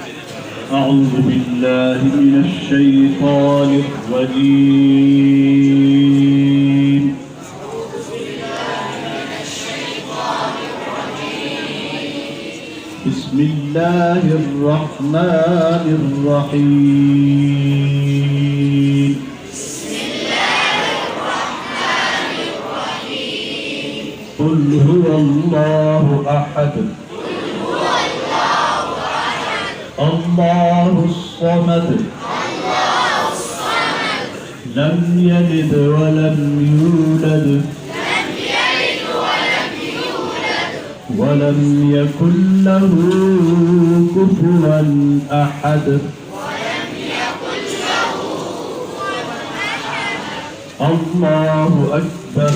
أعوذ بالله من الشيطان الرجيم. بسم الله الرحمن الرحيم. قل هو الله أحد الله الصمد لم يلد ولم يولد ولم يكن له كفوا أحد. الله أكبر.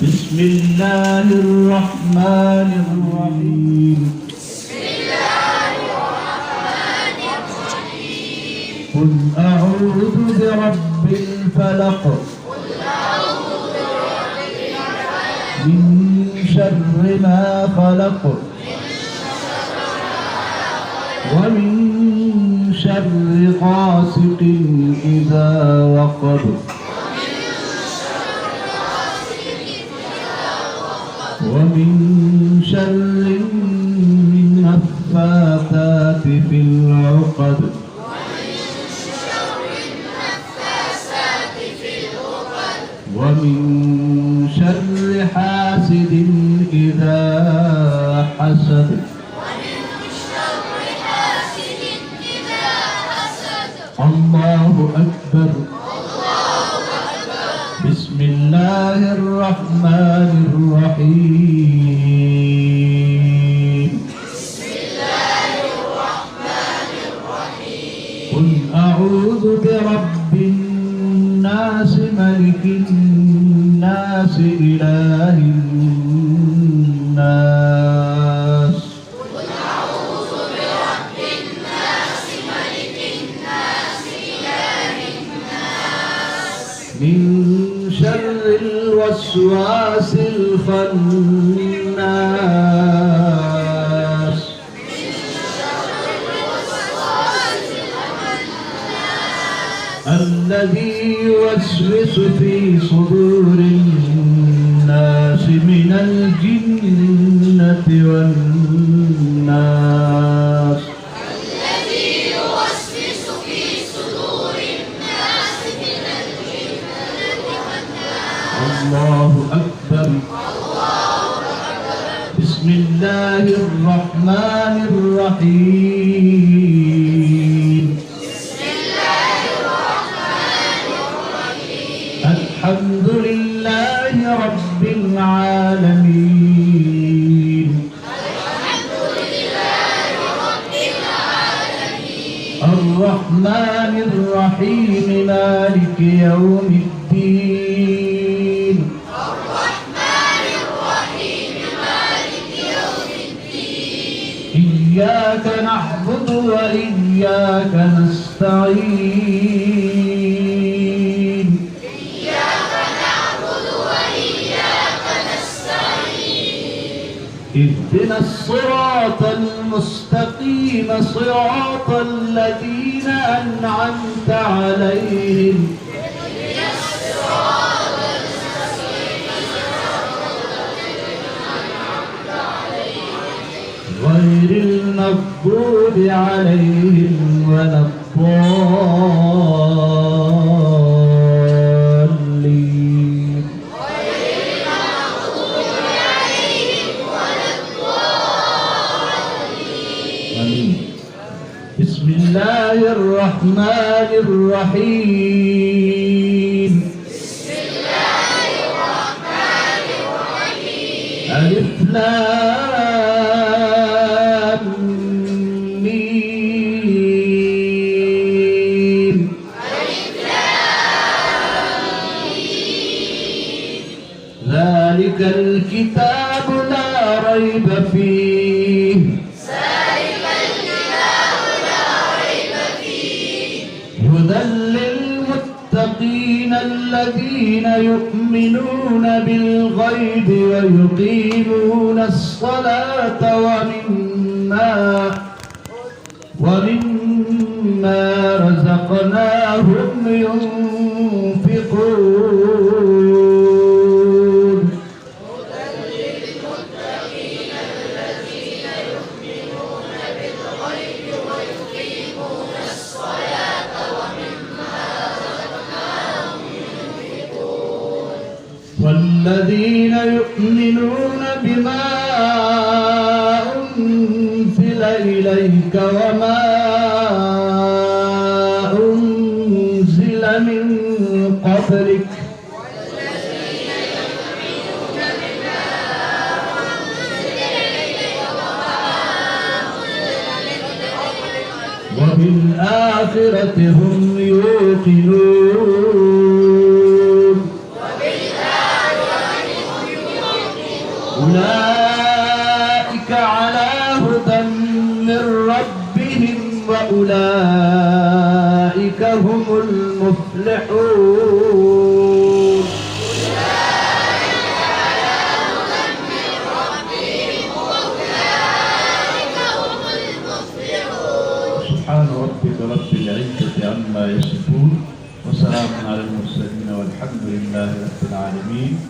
بسم الله الرحمن الرحيم. قل أعوذ برب الفلق من شر ما خلق ومن شر غاسق إذا وقب ومن شر النفاثات في العقد ومن شر حاسد إذا حسد. الله أكبر. بسم الله الرحمن الرحيم. قل أعوذ برب الناس ملك الناس إله الناس. قل أعوذ برب الناس ملك الناس إله الناس من شر الوسواس الخناس الذي يوسوس في صدور الناس من الجنة والناس. الذي يوسوس في صدور الناس من الجنة والناس. الله أكبر. بسم الله الرحمن الرحيم. الحمد لله رب العالمين. الرحمن الرحيم مالك يوم الدين. إياك نعبد وإياك نستعين. اهدنا الصراط المستقيم صراط الذين أنعمت عليهم غير المغضوب عليهم ولا الضالين. آمين. بسم الله الرحمن الرحيم. ألف لام ميم. ذلك الكتاب لا ريب فيه هدى للمتقين الذين يؤمنون بالغيب ويقيمون الصلاة ومما ومما رزقناهم ينفقون والذين يؤمنون بما أنزل إليك وما أنزل من قبلك وبالآخرة هم يوقنون أولئك على هدى من ربهم وأولئك هم المفلحون سبحان ربك رب العزة عما يصفون وسلام على المرسلين والحمد لله رب العالمين.